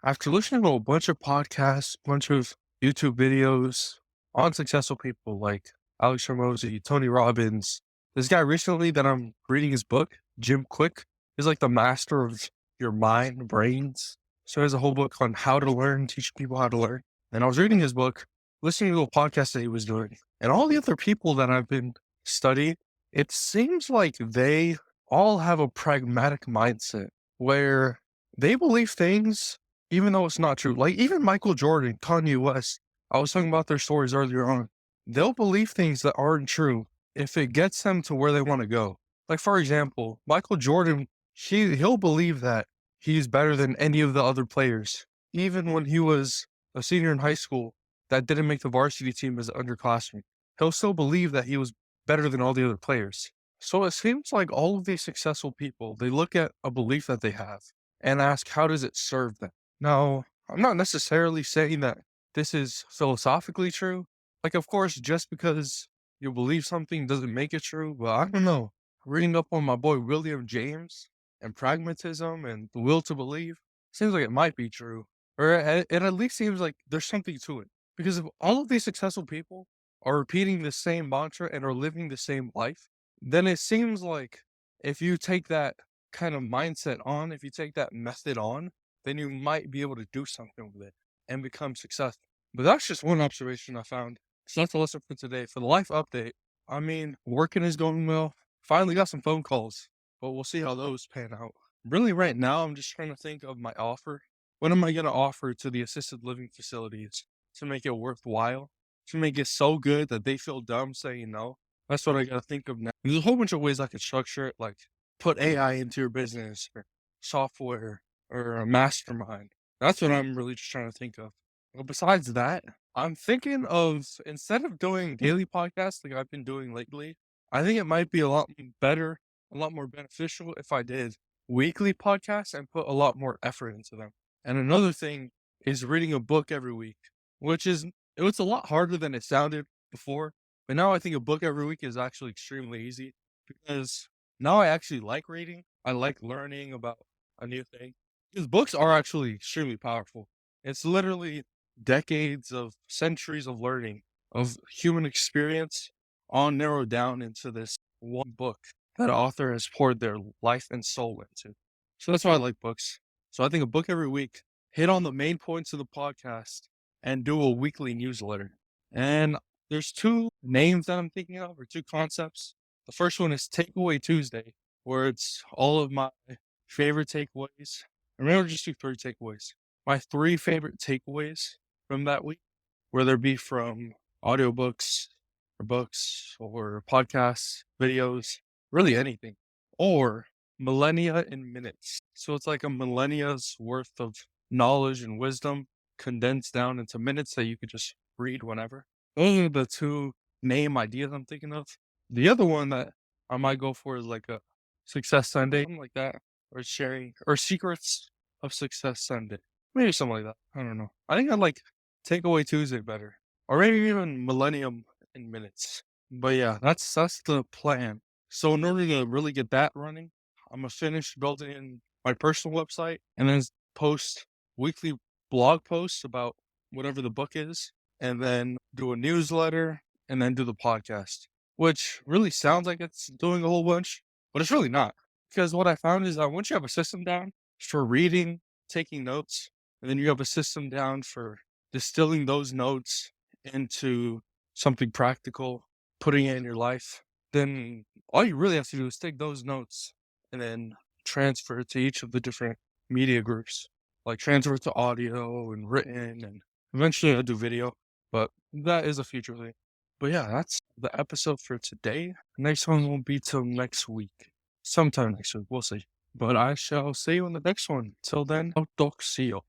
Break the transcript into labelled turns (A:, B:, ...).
A: After listening to a bunch of podcasts, bunch of YouTube videos on successful people like Alex Hormozi, Tony Robbins, this guy recently that I'm reading his book, Jim Kwik, is like the master of your mind, brains. So he has a whole book on how to learn, teaching people how to learn. And I was reading his book, listening to a podcast that he was doing, and all the other people that I've been studying, it seems like they all have a pragmatic mindset where they believe things even though it's not true. Like, even Michael Jordan, Kanye West, I was talking about their stories earlier on. They'll believe things that aren't true if it gets them to where they want to go. Like, for example, Michael Jordan, he'll believe that he's better than any of the other players. Even when he was a senior in high school that didn't make the varsity team as an underclassman, he'll still believe that he was better than all the other players. So it seems like all of these successful people, they look at a belief that they have and ask, how does it serve them? Now, I'm not necessarily saying that this is philosophically true. Like, of course, just because you believe something doesn't make it true, but I don't know. Reading up on my boy William James and pragmatism and the will to believe, seems like it might be true. Or it at least seems like there's something to it. Because if all of these successful people are repeating the same mantra and are living the same life, then it seems like if you take that kind of mindset on, if you take that method on, then you might be able to do something with it and become successful. But that's just one observation I found. So that's the lesson for today. For the life update, I mean, working is going well. Finally got some phone calls, but we'll see how those pan out. Really, right now, I'm just trying to think of my offer. What am I going to offer to the assisted living facilities to make it worthwhile? To make it so good that they feel dumb saying no? That's what I got to think of now. And there's a whole bunch of ways I could structure it, like put AI into your business or software or a mastermind. That's what I'm really just trying to think of. Well, besides that, I'm thinking of instead of doing daily podcasts like I've been doing lately, I think it might be a lot better, a lot more beneficial if I did weekly podcasts and put a lot more effort into them. And another thing is reading a book every week, which is it was a lot harder than it sounded before. But now I think a book every week is actually extremely easy because now I actually like reading. I like learning about a new thing. Because books are actually extremely powerful. It's literally decades of centuries of learning of human experience all narrowed down into this one book that author has poured their life and soul into. So that's why I like books. So I think a book every week, hit on the main points of the podcast, and do a weekly newsletter. And there's two names that I'm thinking of, or two concepts. The first one is Takeaway Tuesday, where it's all of my favorite takeaways. Remember, just do three takeaways. My three favorite takeaways from that week, whether it be from audiobooks or books or podcasts, videos, really anything, or millennia in minutes. So it's like a millennia's worth of knowledge and wisdom condensed down into minutes that you could just read whenever. Those are the two name ideas I'm thinking of. The other one that I might go for is like a Success Sunday, something like that, or sharing, or Secrets of Success Sunday. Maybe something like that. I don't know. I think I like Takeaway Tuesday better, or maybe even Millennium in minutes. But yeah, that's the plan. So in order to really get that running, I'm gonna finish building my personal website and then post weekly blog posts about whatever the book is, and then do a newsletter, and then do the podcast, which really sounds like it's doing a whole bunch, but it's really not. Because what I found is that once you have a system down for reading, taking notes, and then you have a system down for distilling those notes into something practical, putting it in your life, then all you really have to do is take those notes and then transfer it to each of the different media groups, like transfer it to audio and written, and eventually I'll do video, but that is a future thing. But yeah, that's the episode for today. Next one will be till next week. Sometime next week, we'll see. But I shall see you in the next one. Till then, I'll talk see you.